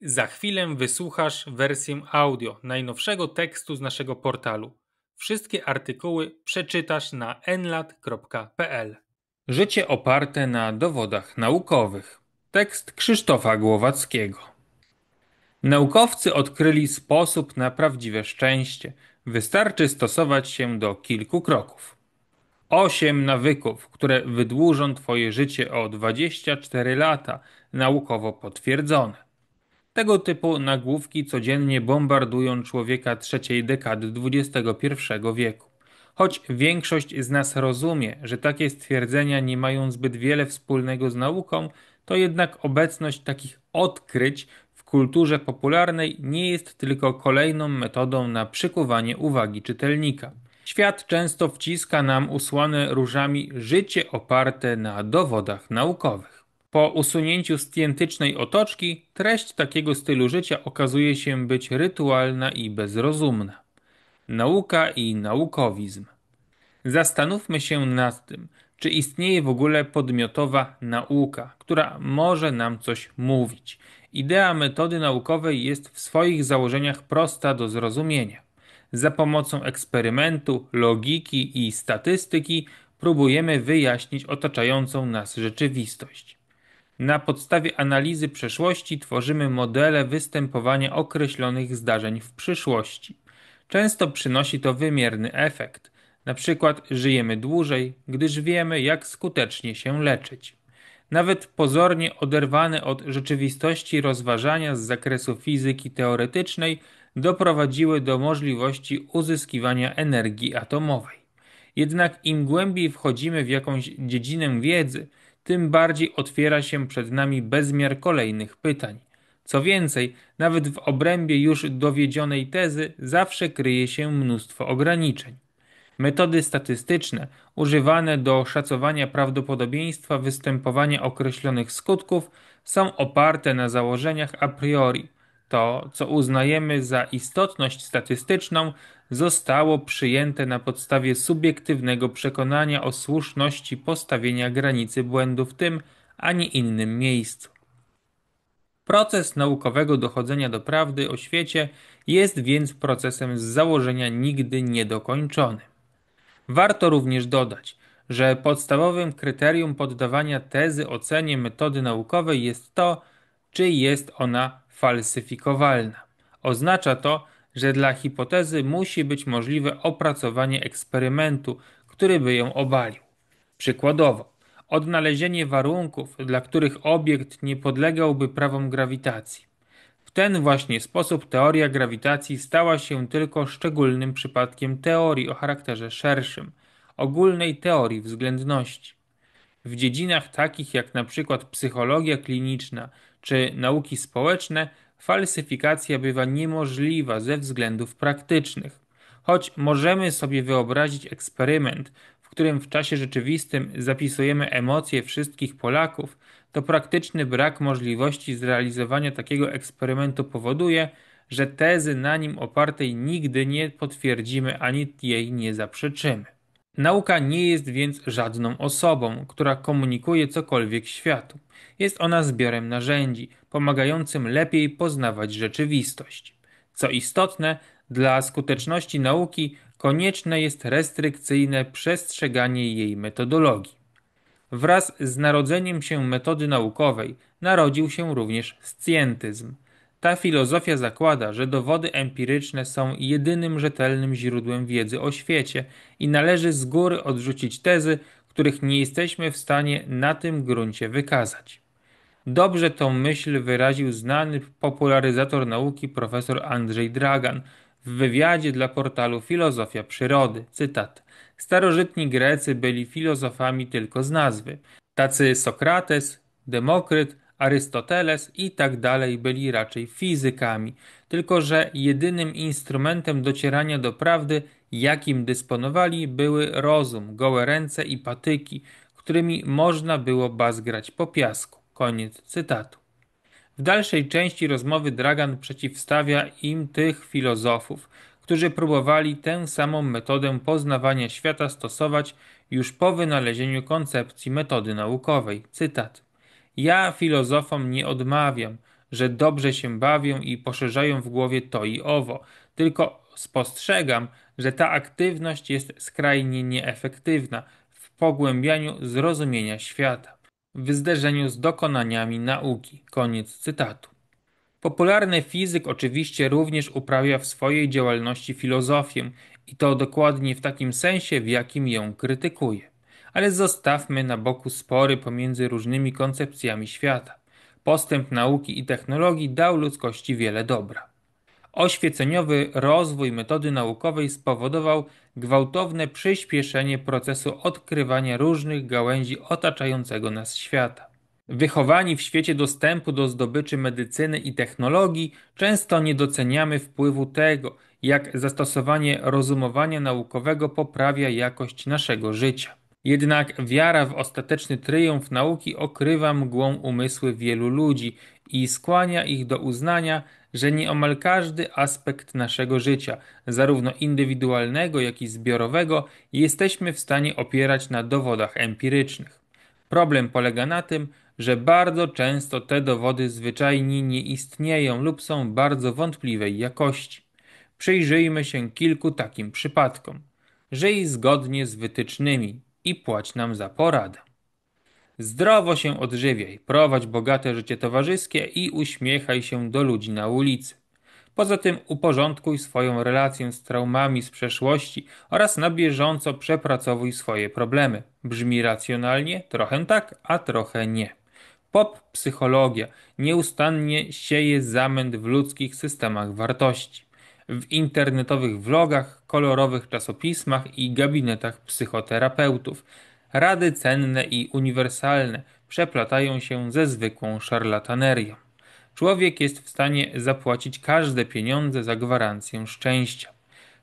Za chwilę wysłuchasz wersję audio najnowszego tekstu z naszego portalu. Wszystkie artykuły przeczytasz na enlat.pl. Życie oparte na dowodach naukowych. Tekst Krzysztofa Głowackiego. Naukowcy odkryli sposób na prawdziwe szczęście. Wystarczy stosować się do kilku kroków. 8 nawyków, które wydłużą Twoje życie o 24 lata, naukowo potwierdzone. Tego typu nagłówki codziennie bombardują człowieka trzeciej dekady XXI wieku. Choć większość z nas rozumie, że takie stwierdzenia nie mają zbyt wiele wspólnego z nauką, to jednak obecność takich odkryć w kulturze popularnej nie jest tylko kolejną metodą na przykuwanie uwagi czytelnika. Świat często wciska nam usłane różami życie oparte na dowodach naukowych. Po usunięciu scjentycznej otoczki, treść takiego stylu życia okazuje się być rytualna i bezrozumna. Nauka i naukowizm. Zastanówmy się nad tym, czy istnieje w ogóle podmiotowa nauka, która może nam coś mówić. Idea metody naukowej jest w swoich założeniach prosta do zrozumienia. Za pomocą eksperymentu, logiki i statystyki próbujemy wyjaśnić otaczającą nas rzeczywistość. Na podstawie analizy przeszłości tworzymy modele występowania określonych zdarzeń w przyszłości. Często przynosi to wymierny efekt. Na przykład żyjemy dłużej, gdyż wiemy, jak skutecznie się leczyć. Nawet pozornie oderwane od rzeczywistości rozważania z zakresu fizyki teoretycznej doprowadziły do możliwości uzyskiwania energii atomowej. Jednak im głębiej wchodzimy w jakąś dziedzinę wiedzy, tym bardziej otwiera się przed nami bezmiar kolejnych pytań. Co więcej, nawet w obrębie już dowiedzionej tezy zawsze kryje się mnóstwo ograniczeń. Metody statystyczne, używane do szacowania prawdopodobieństwa występowania określonych skutków, są oparte na założeniach a priori. To, co uznajemy za istotność statystyczną, zostało przyjęte na podstawie subiektywnego przekonania o słuszności postawienia granicy błędu w tym, a nie innym miejscu. Proces naukowego dochodzenia do prawdy o świecie jest więc procesem z założenia nigdy niedokończonym. Warto również dodać, że podstawowym kryterium poddawania tezy ocenie metody naukowej jest to, czy jest ona falsyfikowalna. Oznacza to, że dla hipotezy musi być możliwe opracowanie eksperymentu, który by ją obalił. Przykładowo, odnalezienie warunków, dla których obiekt nie podlegałby prawom grawitacji. W ten właśnie sposób teoria grawitacji stała się tylko szczególnym przypadkiem teorii o charakterze szerszym, ogólnej teorii względności. W dziedzinach takich jak na przykład psychologia kliniczna czy nauki społeczne falsyfikacja bywa niemożliwa ze względów praktycznych. Choć możemy sobie wyobrazić eksperyment, w którym w czasie rzeczywistym zapisujemy emocje wszystkich Polaków, to praktyczny brak możliwości zrealizowania takiego eksperymentu powoduje, że tezy na nim opartej nigdy nie potwierdzimy ani jej nie zaprzeczymy. Nauka nie jest więc żadną osobą, która komunikuje cokolwiek światu. Jest ona zbiorem narzędzi, pomagającym lepiej poznawać rzeczywistość. Co istotne, dla skuteczności nauki konieczne jest restrykcyjne przestrzeganie jej metodologii. Wraz z narodzeniem się metody naukowej narodził się również scjentyzm. Ta filozofia zakłada, że dowody empiryczne są jedynym rzetelnym źródłem wiedzy o świecie i należy z góry odrzucić tezy, których nie jesteśmy w stanie na tym gruncie wykazać. Dobrze tą myśl wyraził znany popularyzator nauki profesor Andrzej Dragan w wywiadzie dla portalu Filozofia Przyrody. Cytat. Starożytni Grecy byli filozofami tylko z nazwy. Tacy Sokrates, Demokryt, Arystoteles i tak dalej byli raczej fizykami, tylko że jedynym instrumentem docierania do prawdy, jakim dysponowali, były rozum, gołe ręce i patyki, którymi można było bazgrać po piasku. Koniec cytatu. W dalszej części rozmowy Dragan przeciwstawia im tych filozofów, którzy próbowali tę samą metodę poznawania świata stosować już po wynalezieniu koncepcji metody naukowej. Cytat. Ja filozofom nie odmawiam, że dobrze się bawią i poszerzają w głowie to i owo, tylko spostrzegam, że ta aktywność jest skrajnie nieefektywna w pogłębianiu zrozumienia świata, w zderzeniu z dokonaniami nauki. Koniec cytatu. Popularny fizyk oczywiście również uprawia w swojej działalności filozofię i to dokładnie w takim sensie, w jakim ją krytykuje. Ale zostawmy na boku spory pomiędzy różnymi koncepcjami świata. Postęp nauki i technologii dał ludzkości wiele dobra. Oświeceniowy rozwój metody naukowej spowodował gwałtowne przyspieszenie procesu odkrywania różnych gałęzi otaczającego nas świata. Wychowani w świecie dostępu do zdobyczy medycyny i technologii, często nie doceniamy wpływu tego, jak zastosowanie rozumowania naukowego poprawia jakość naszego życia. Jednak wiara w ostateczny triumf nauki okrywa mgłą umysły wielu ludzi i skłania ich do uznania, że nieomal każdy aspekt naszego życia, zarówno indywidualnego, jak i zbiorowego, jesteśmy w stanie opierać na dowodach empirycznych. Problem polega na tym, że bardzo często te dowody zwyczajnie nie istnieją lub są bardzo wątpliwej jakości. Przyjrzyjmy się kilku takim przypadkom. Żyj zgodnie z wytycznymi i płać nam za poradę. Zdrowo się odżywiaj, prowadź bogate życie towarzyskie i uśmiechaj się do ludzi na ulicy. Poza tym uporządkuj swoją relację z traumami z przeszłości oraz na bieżąco przepracowuj swoje problemy. Brzmi racjonalnie, trochę tak, a trochę nie. Pop psychologia nieustannie sieje zamęt w ludzkich systemach wartości. W internetowych vlogach, kolorowych czasopismach i gabinetach psychoterapeutów rady cenne i uniwersalne przeplatają się ze zwykłą szarlatanerią. Człowiek jest w stanie zapłacić każde pieniądze za gwarancję szczęścia.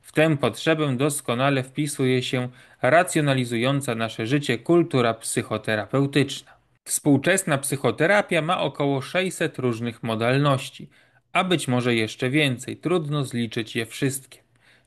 W tę potrzebę doskonale wpisuje się racjonalizująca nasze życie kultura psychoterapeutyczna. Współczesna psychoterapia ma około 600 różnych modalności, a być może jeszcze więcej, trudno zliczyć je wszystkie.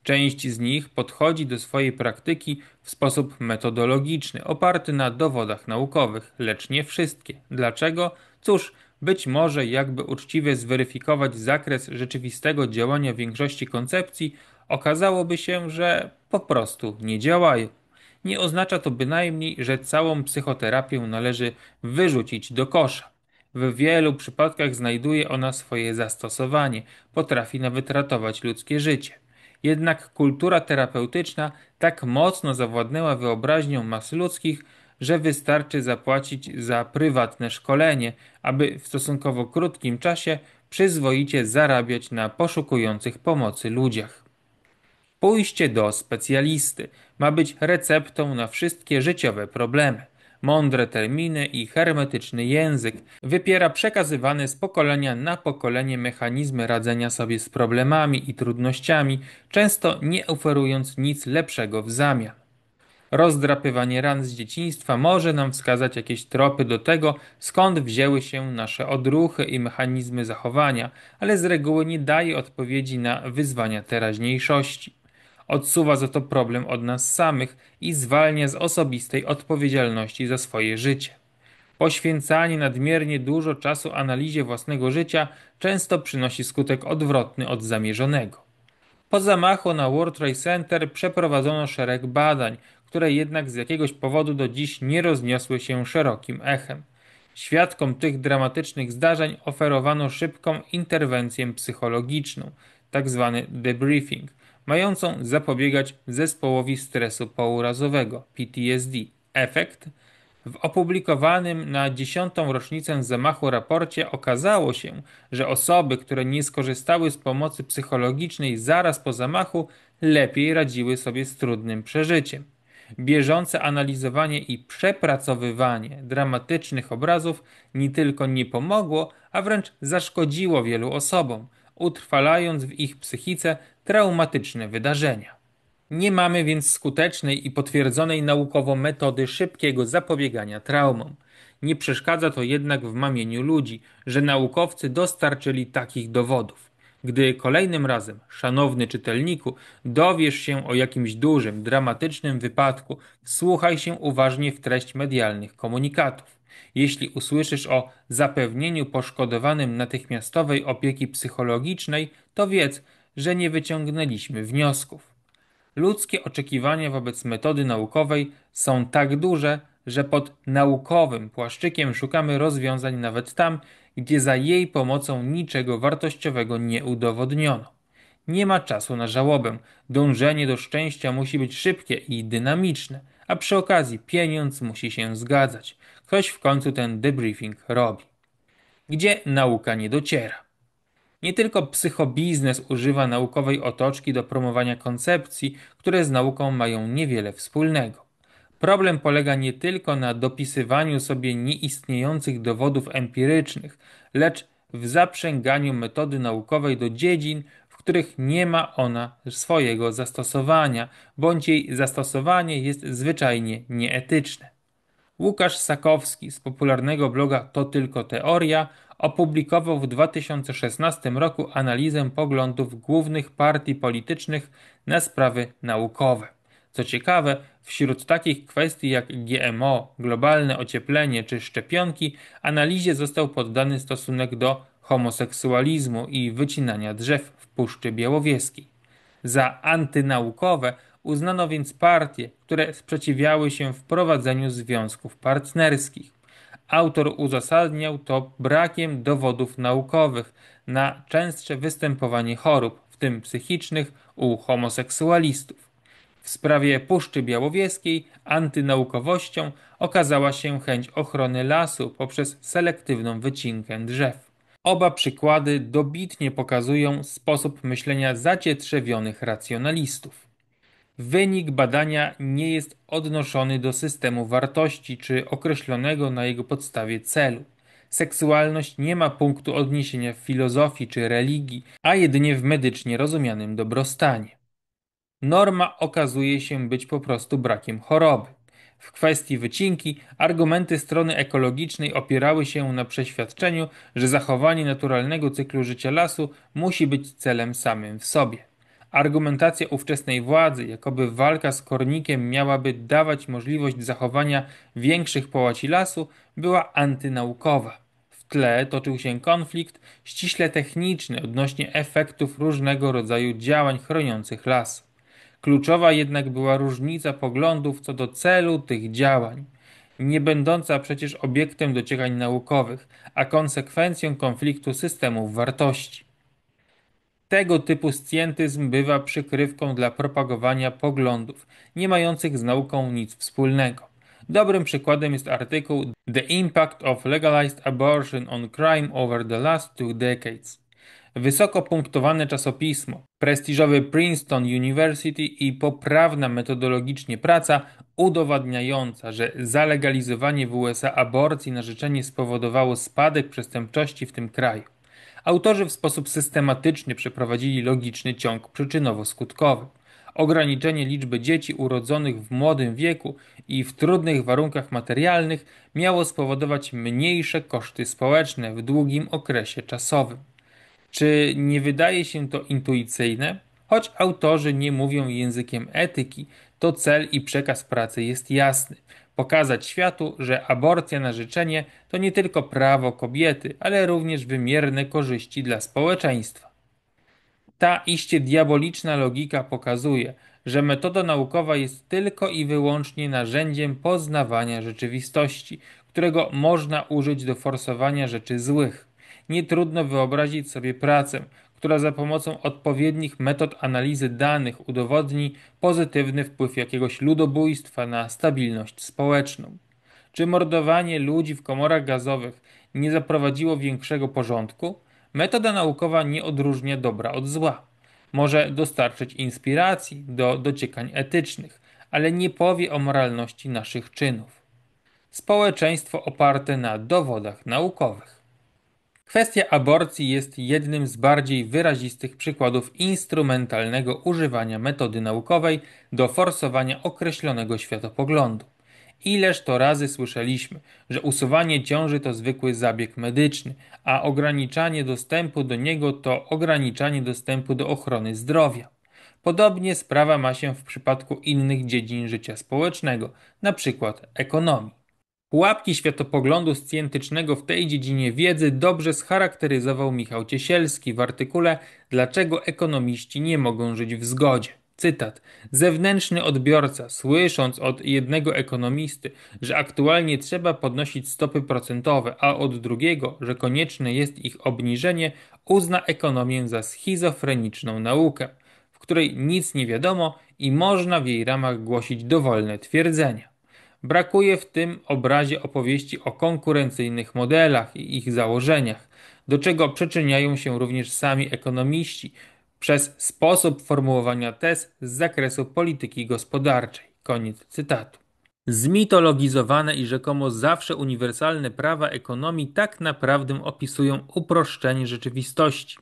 Część z nich podchodzi do swojej praktyki w sposób metodologiczny, oparty na dowodach naukowych, lecz nie wszystkie. Dlaczego? Cóż, być może jakby uczciwie zweryfikować zakres rzeczywistego działania większości koncepcji, okazałoby się, że po prostu nie działają. Nie oznacza to bynajmniej, że całą psychoterapię należy wyrzucić do kosza. W wielu przypadkach znajduje ona swoje zastosowanie, potrafi nawet ratować ludzkie życie. Jednak kultura terapeutyczna tak mocno zawładnęła wyobraźnią mas ludzkich, że wystarczy zapłacić za prywatne szkolenie, aby w stosunkowo krótkim czasie przyzwoicie zarabiać na poszukujących pomocy ludziach. Pójście do specjalisty ma być receptą na wszystkie życiowe problemy. Mądre terminy i hermetyczny język wypiera przekazywane z pokolenia na pokolenie mechanizmy radzenia sobie z problemami i trudnościami, często nie oferując nic lepszego w zamian. Rozdrapywanie ran z dzieciństwa może nam wskazać jakieś tropy do tego, skąd wzięły się nasze odruchy i mechanizmy zachowania, ale z reguły nie daje odpowiedzi na wyzwania teraźniejszości. Odsuwa za to problem od nas samych i zwalnia z osobistej odpowiedzialności za swoje życie. Poświęcanie nadmiernie dużo czasu analizie własnego życia często przynosi skutek odwrotny od zamierzonego. Po zamachu na World Trade Center przeprowadzono szereg badań, które jednak z jakiegoś powodu do dziś nie rozniosły się szerokim echem. Świadkom tych dramatycznych zdarzeń oferowano szybką interwencję psychologiczną, tzw. debriefing, mającą zapobiegać zespołowi stresu pourazowego PTSD. Efekt? W opublikowanym na 10. rocznicę zamachu raporcie okazało się, że osoby, które nie skorzystały z pomocy psychologicznej zaraz po zamachu, lepiej radziły sobie z trudnym przeżyciem. Bieżące analizowanie i przepracowywanie dramatycznych obrazów nie tylko nie pomogło, a wręcz zaszkodziło wielu osobom, utrwalając w ich psychice traumatyczne wydarzenia. Nie mamy więc skutecznej i potwierdzonej naukowo metody szybkiego zapobiegania traumom. Nie przeszkadza to jednak w mamieniu ludzi, że naukowcy dostarczyli takich dowodów. Gdy kolejnym razem, szanowny czytelniku, dowiesz się o jakimś dużym, dramatycznym wypadku, wsłuchaj się uważnie w treść medialnych komunikatów. Jeśli usłyszysz o zapewnieniu poszkodowanym natychmiastowej opieki psychologicznej, to wiedz, że nie wyciągnęliśmy wniosków. Ludzkie oczekiwania wobec metody naukowej są tak duże, że pod naukowym płaszczykiem szukamy rozwiązań nawet tam, gdzie za jej pomocą niczego wartościowego nie udowodniono. Nie ma czasu na żałobę. Dążenie do szczęścia musi być szybkie i dynamiczne, a przy okazji pieniądz musi się zgadzać. Ktoś w końcu ten debriefing robi. Gdzie nauka nie dociera? Nie tylko psychobiznes używa naukowej otoczki do promowania koncepcji, które z nauką mają niewiele wspólnego. Problem polega nie tylko na dopisywaniu sobie nieistniejących dowodów empirycznych, lecz w zaprzęganiu metody naukowej do dziedzin, w których nie ma ona swojego zastosowania, bądź jej zastosowanie jest zwyczajnie nieetyczne. Łukasz Sakowski z popularnego bloga To Tylko Teoria opublikował w 2016 roku analizę poglądów głównych partii politycznych na sprawy naukowe. Co ciekawe, wśród takich kwestii jak GMO, globalne ocieplenie czy szczepionki, analizie został poddany stosunek do homoseksualizmu i wycinania drzew w Puszczy Białowieskiej. Za antynaukowe uznano więc partie, które sprzeciwiały się wprowadzeniu związków partnerskich. Autor uzasadniał to brakiem dowodów naukowych na częstsze występowanie chorób, w tym psychicznych, u homoseksualistów. W sprawie Puszczy Białowieskiej antynaukowością okazała się chęć ochrony lasu poprzez selektywną wycinkę drzew. Oba przykłady dobitnie pokazują sposób myślenia zacietrzewionych racjonalistów. Wynik badania nie jest odnoszony do systemu wartości czy określonego na jego podstawie celu. Seksualność nie ma punktu odniesienia w filozofii czy religii, a jedynie w medycznie rozumianym dobrostanie. Norma okazuje się być po prostu brakiem choroby. W kwestii wycinki argumenty strony ekologicznej opierały się na przeświadczeniu, że zachowanie naturalnego cyklu życia lasu musi być celem samym w sobie. Argumentacja ówczesnej władzy, jakoby walka z kornikiem miałaby dawać możliwość zachowania większych połaci lasu, była antynaukowa. W tle toczył się konflikt ściśle techniczny odnośnie efektów różnego rodzaju działań chroniących las. Kluczowa jednak była różnica poglądów co do celu tych działań, nie będąca przecież obiektem dociekań naukowych, a konsekwencją konfliktu systemów wartości. Tego typu scjentyzm bywa przykrywką dla propagowania poglądów, nie mających z nauką nic wspólnego. Dobrym przykładem jest artykuł The Impact of Legalized Abortion on Crime Over the Last Two Decades. Wysoko punktowane czasopismo, prestiżowy Princeton University i poprawna metodologicznie praca udowadniająca, że zalegalizowanie w USA aborcji na życzenie spowodowało spadek przestępczości w tym kraju. Autorzy w sposób systematyczny przeprowadzili logiczny ciąg przyczynowo-skutkowy. Ograniczenie liczby dzieci urodzonych w młodym wieku i w trudnych warunkach materialnych miało spowodować mniejsze koszty społeczne w długim okresie czasowym. Czy nie wydaje się to intuicyjne? Choć autorzy nie mówią językiem etyki, to cel i przekaz pracy jest jasny. Pokazać światu, że aborcja na życzenie to nie tylko prawo kobiety, ale również wymierne korzyści dla społeczeństwa. Ta iście diaboliczna logika pokazuje, że metoda naukowa jest tylko i wyłącznie narzędziem poznawania rzeczywistości, którego można użyć do forsowania rzeczy złych. Nie trudno wyobrazić sobie pracę, która za pomocą odpowiednich metod analizy danych udowodni pozytywny wpływ jakiegoś ludobójstwa na stabilność społeczną. Czy mordowanie ludzi w komorach gazowych nie zaprowadziło większego porządku? Metoda naukowa nie odróżnia dobra od zła. Może dostarczyć inspiracji do dociekań etycznych, ale nie powie o moralności naszych czynów. Społeczeństwo oparte na dowodach naukowych. Kwestia aborcji jest jednym z bardziej wyrazistych przykładów instrumentalnego używania metody naukowej do forsowania określonego światopoglądu. Ileż to razy słyszeliśmy, że usuwanie ciąży to zwykły zabieg medyczny, a ograniczanie dostępu do niego to ograniczanie dostępu do ochrony zdrowia. Podobnie sprawa ma się w przypadku innych dziedzin życia społecznego, np. ekonomii. Pułapki światopoglądu scjentycznego w tej dziedzinie wiedzy dobrze scharakteryzował Michał Ciesielski w artykule Dlaczego ekonomiści nie mogą żyć w zgodzie. Cytat. Zewnętrzny odbiorca, słysząc od jednego ekonomisty, że aktualnie trzeba podnosić stopy procentowe, a od drugiego, że konieczne jest ich obniżenie, uzna ekonomię za schizofreniczną naukę, w której nic nie wiadomo i można w jej ramach głosić dowolne twierdzenia. Brakuje w tym obrazie opowieści o konkurencyjnych modelach i ich założeniach, do czego przyczyniają się również sami ekonomiści przez sposób formułowania tez z zakresu polityki gospodarczej. Koniec cytatu. Zmitologizowane i rzekomo zawsze uniwersalne prawa ekonomii tak naprawdę opisują uproszczenie rzeczywistości.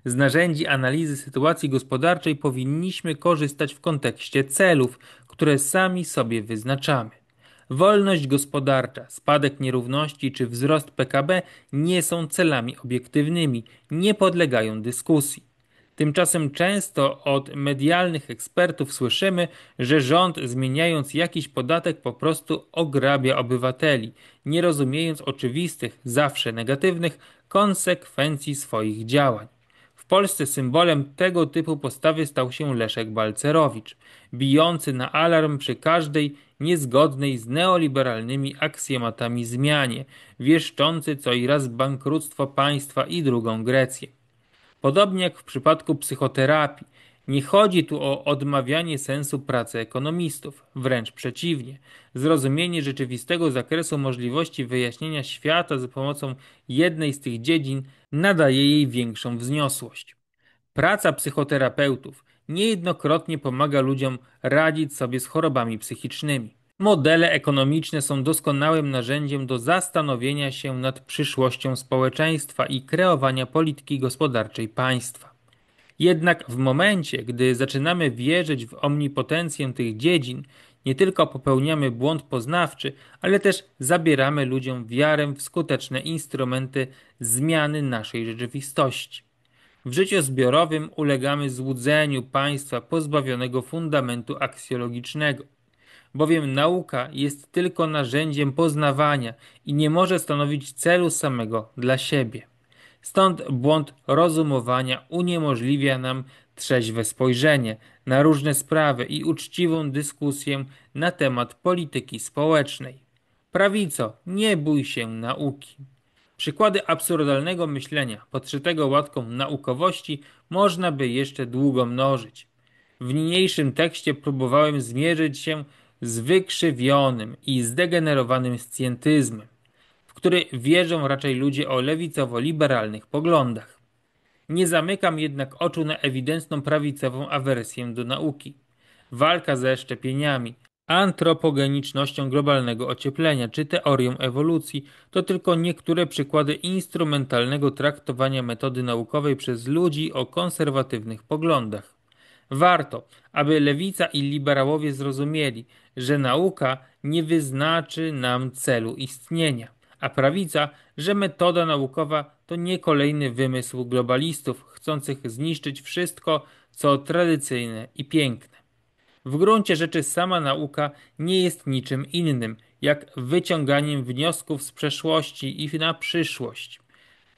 Z narzędzi analizy sytuacji gospodarczej powinniśmy korzystać w kontekście celów, które sami sobie wyznaczamy. Wolność gospodarcza, spadek nierówności czy wzrost PKB nie są celami obiektywnymi, nie podlegają dyskusji. Tymczasem często od medialnych ekspertów słyszymy, że rząd zmieniając jakiś podatek po prostu ograbia obywateli, nie rozumiejąc oczywistych, zawsze negatywnych konsekwencji swoich działań. W Polsce symbolem tego typu postawy stał się Leszek Balcerowicz, bijący na alarm przy każdej niezgodnej z neoliberalnymi aksjomatami zmianie, wieszczący co i raz bankructwo państwa i drugą Grecję. Podobnie jak w przypadku psychoterapii, nie chodzi tu o odmawianie sensu pracy ekonomistów, wręcz przeciwnie. Zrozumienie rzeczywistego zakresu możliwości wyjaśnienia świata za pomocą jednej z tych dziedzin nadaje jej większą wzniosłość. Praca psychoterapeutów niejednokrotnie pomaga ludziom radzić sobie z chorobami psychicznymi. Modele ekonomiczne są doskonałym narzędziem do zastanowienia się nad przyszłością społeczeństwa i kreowania polityki gospodarczej państwa. Jednak w momencie, gdy zaczynamy wierzyć w omnipotencję tych dziedzin, nie tylko popełniamy błąd poznawczy, ale też zabieramy ludziom wiarę w skuteczne instrumenty zmiany naszej rzeczywistości. W życiu zbiorowym ulegamy złudzeniu państwa pozbawionego fundamentu aksjologicznego, bowiem nauka jest tylko narzędziem poznawania i nie może stanowić celu samego dla siebie. Stąd błąd rozumowania uniemożliwia nam trzeźwe spojrzenie na różne sprawy i uczciwą dyskusję na temat polityki społecznej. Prawico, nie bój się nauki. Przykłady absurdalnego myślenia, podszytego łatką naukowości, można by jeszcze długo mnożyć. W niniejszym tekście próbowałem zmierzyć się z wykrzywionym i zdegenerowanym scjentyzmem, w który wierzą raczej ludzie o lewicowo-liberalnych poglądach. Nie zamykam jednak oczu na ewidentną prawicową awersję do nauki. Walka ze szczepieniami, antropogenicznością globalnego ocieplenia czy teorią ewolucji to tylko niektóre przykłady instrumentalnego traktowania metody naukowej przez ludzi o konserwatywnych poglądach. Warto, aby lewica i liberałowie zrozumieli, że nauka nie wyznaczy nam celu istnienia, a prawica, że metoda naukowa to nie kolejny wymysł globalistów chcących zniszczyć wszystko, co tradycyjne i piękne. W gruncie rzeczy sama nauka nie jest niczym innym, jak wyciąganiem wniosków z przeszłości i na przyszłość.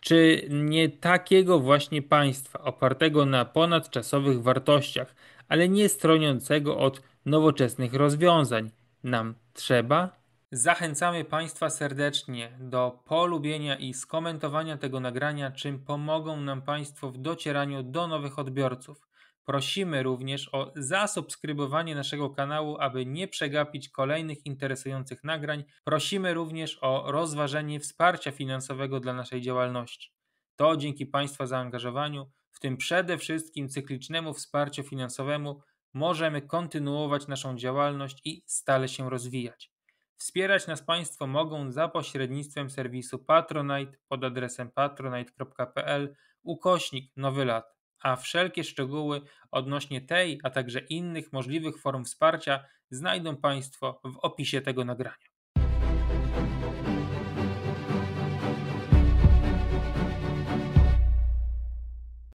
Czy nie takiego właśnie państwa, opartego na ponadczasowych wartościach, ale nie stroniącego od nowoczesnych rozwiązań, nam trzeba? Zachęcamy Państwa serdecznie do polubienia i skomentowania tego nagrania, czym pomogą nam Państwo w docieraniu do nowych odbiorców. Prosimy również o zasubskrybowanie naszego kanału, aby nie przegapić kolejnych interesujących nagrań. Prosimy również o rozważenie wsparcia finansowego dla naszej działalności. To dzięki Państwa zaangażowaniu, w tym przede wszystkim cyklicznemu wsparciu finansowemu, możemy kontynuować naszą działalność i stale się rozwijać. Wspierać nas Państwo mogą za pośrednictwem serwisu Patronite pod adresem patronite.pl/Nowy Lat, a wszelkie szczegóły odnośnie tej, a także innych możliwych form wsparcia znajdą Państwo w opisie tego nagrania.